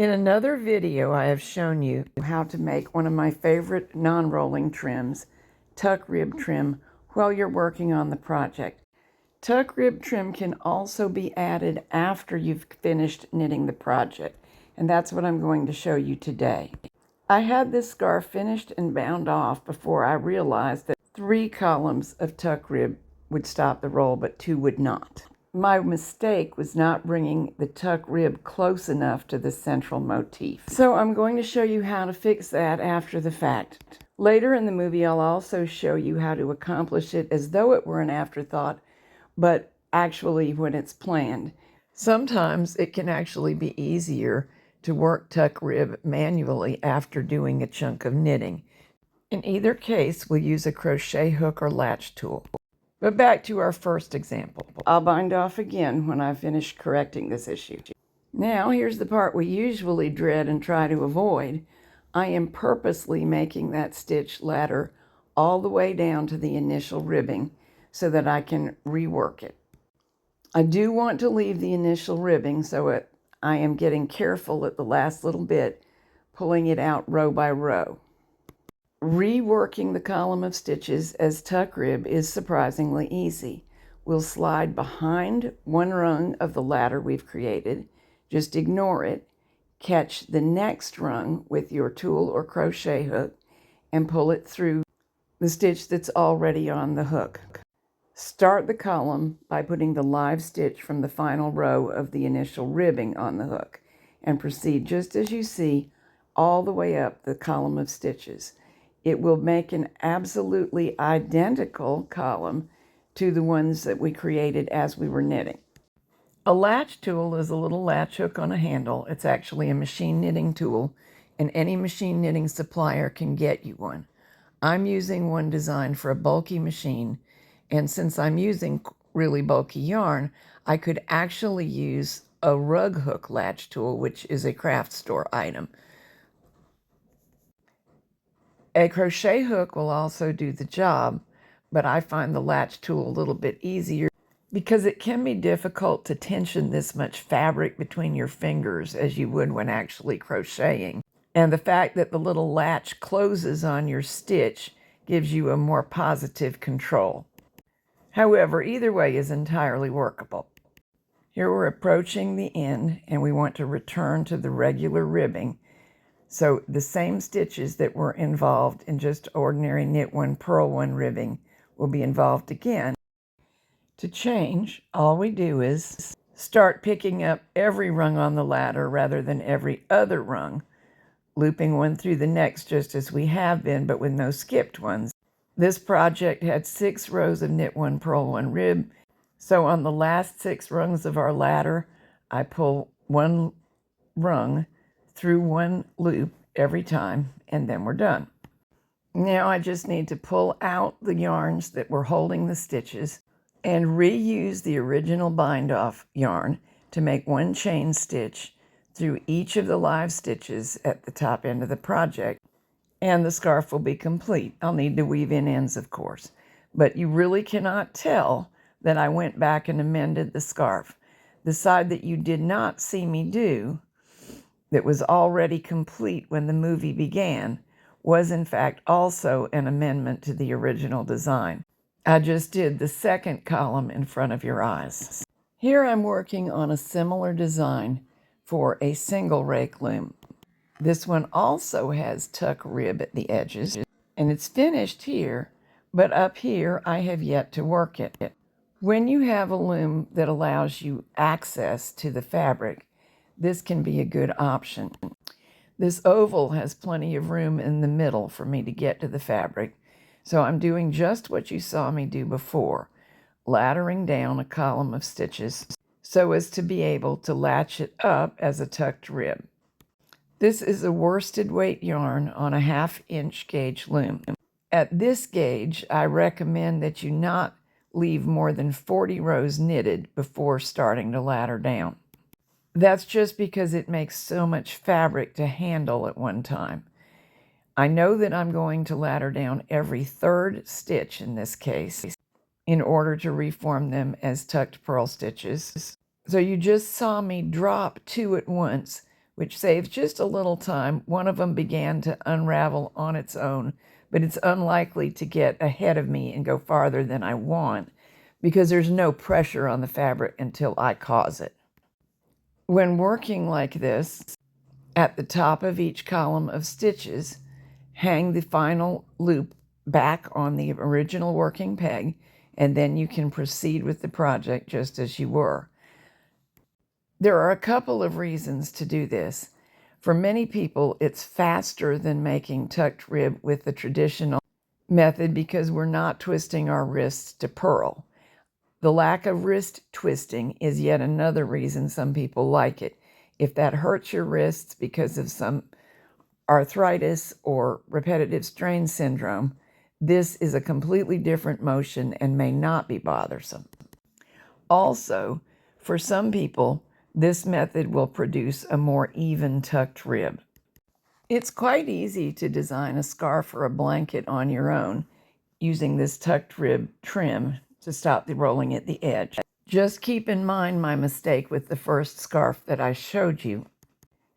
In another video, I have shown you how to make one of my favorite non-rolling trims, tuck rib trim, while you're working on the project. Tuck rib trim can also be added after you've finished knitting the project, and that's what I'm going to show you today. I had this scarf finished and bound off before I realized that 3 columns of tuck rib would stop the roll, but 2 would not. My mistake was not bringing the tuck rib close enough to the central motif. So I'm going to show you how to fix that after the fact. Later in the movie, I'll also show you how to accomplish it as though it were an afterthought, but actually when it's planned. Sometimes it can actually be easier to work tuck rib manually after doing a chunk of knitting. In either case, we'll use a crochet hook or latch tool. But back to our first example. I'll bind off again when I finish correcting this issue. Now, here's the part we usually dread and try to avoid. I am purposely making that stitch ladder all the way down to the initial ribbing so that I can rework it. I do want to leave the initial ribbing, so I am getting careful at the last little bit, pulling it out row by row. Reworking the column of stitches as tuck rib is surprisingly easy. We'll slide behind one rung of the ladder we've created. Just ignore it. Catch the next rung with your tool or crochet hook and pull it through the stitch that's already on the hook. Start the column by putting the live stitch from the final row of the initial ribbing on the hook and proceed just as you see all the way up the column of stitches. It will make an absolutely identical column to the ones that we created as we were knitting. A latch tool is a little latch hook on a handle. It's actually a machine knitting tool, and any machine knitting supplier can get you one. I'm using one designed for a bulky machine, and since I'm using really bulky yarn, I could actually use a rug hook latch tool, which is a craft store item. A crochet hook will also do the job, but I find the latch tool a little bit easier because it can be difficult to tension this much fabric between your fingers as you would when actually crocheting. And the fact that the little latch closes on your stitch gives you a more positive control. However, either way is entirely workable. Here we're approaching the end and we want to return to the regular ribbing. So the same stitches that were involved in just ordinary knit one, purl one ribbing will be involved again. To change, all we do is start picking up every rung on the ladder rather than every other rung, looping one through the next just as we have been, but with no skipped ones. This project had 6 rows of knit one, purl one rib. So on the last 6 rungs of our ladder, I pull one rung through one loop every time, and then we're done. Now I just need to pull out the yarns that were holding the stitches and reuse the original bind off yarn to make one chain stitch through each of the live stitches at the top end of the project, and the scarf will be complete. I'll need to weave in ends, of course, but you really cannot tell that I went back and amended the scarf. The side that you did not see me do, that was already complete when the movie began, was in fact also an amendment to the original design. I just did the second column in front of your eyes. Here I'm working on a similar design for a single rake loom. This one also has tuck rib at the edges, and it's finished here, but up here I have yet to work it. When you have a loom that allows you access to the fabric, this can be a good option. This oval has plenty of room in the middle for me to get to the fabric, so I'm doing just what you saw me do before, laddering down a column of stitches so as to be able to latch it up as a tucked rib. This is a worsted weight yarn on a 1/2 inch gauge loom. At this gauge, I recommend that you not leave more than 40 rows knitted before starting to ladder down. That's just because it makes so much fabric to handle at one time. I know that I'm going to ladder down every 3rd stitch in this case in order to reform them as tucked purl stitches. So you just saw me drop 2 at once which saves just a little time. One of them began to unravel on its own, but it's unlikely to get ahead of me and go farther than I want because there's no pressure on the fabric until I cause it. When working like this, at the top of each column of stitches, hang the final loop back on the original working peg, and then you can proceed with the project just as you were. There are a couple of reasons to do this. For many people, it's faster than making tucked rib with the traditional method because we're not twisting our wrists to purl. The lack of wrist twisting is yet another reason some people like it. If that hurts your wrists because of some arthritis or repetitive strain syndrome, this is a completely different motion and may not be bothersome. Also, for some people, this method will produce a more even tucked rib. It's quite easy to design a scarf or a blanket on your own using this tucked rib trim to stop the rolling at the edge. Just keep in mind my mistake with the first scarf that I showed you,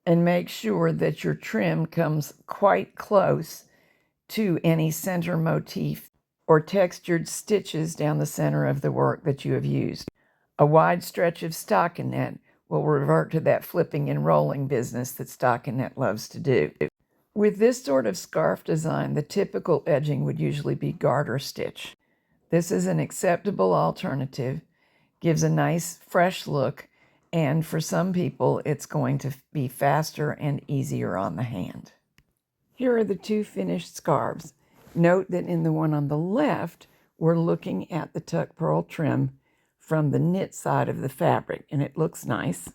and make sure that your trim comes quite close to any center motif or textured stitches down the center of the work that you have used. A wide stretch of stockinette will revert to that flipping and rolling business that stockinette loves to do. With this sort of scarf design, the typical edging would usually be garter stitch. This is an acceptable alternative, gives a nice fresh look, and for some people it's going to be faster and easier on the hand. Here are the two finished scarves. Note that in the one on the left, we're looking at the tuck purl trim from the knit side of the fabric, and it looks nice.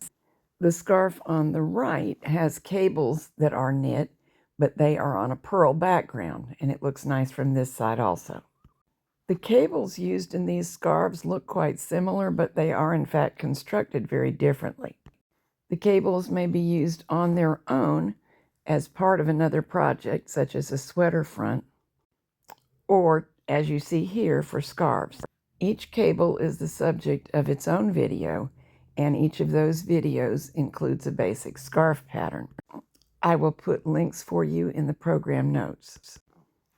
The scarf on the right has cables that are knit, but they are on a purl background, and it looks nice from this side also. The cables used in these scarves look quite similar, but they are in fact constructed very differently. The cables may be used on their own as part of another project, such as a sweater front, or as you see here for scarves. Each cable is the subject of its own video, and each of those videos includes a basic scarf pattern. I will put links for you in the program notes.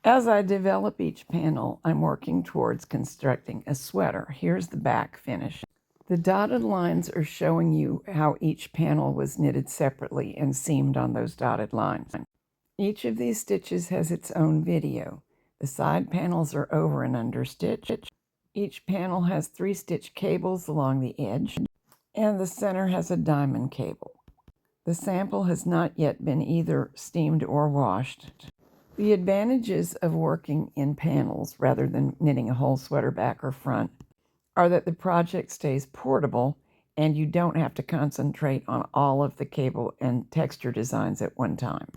As I develop each panel, I'm working towards constructing a sweater. Here's the back finish. The dotted lines are showing you how each panel was knitted separately and seamed on those dotted lines. Each of these stitches has its own video. The side panels are over and under stitch. Each panel has 3 stitch cables along the edge, and the center has a diamond cable. The sample has not yet been either steamed or washed. The advantages of working in panels rather than knitting a whole sweater back or front are that the project stays portable and you don't have to concentrate on all of the cable and texture designs at one time.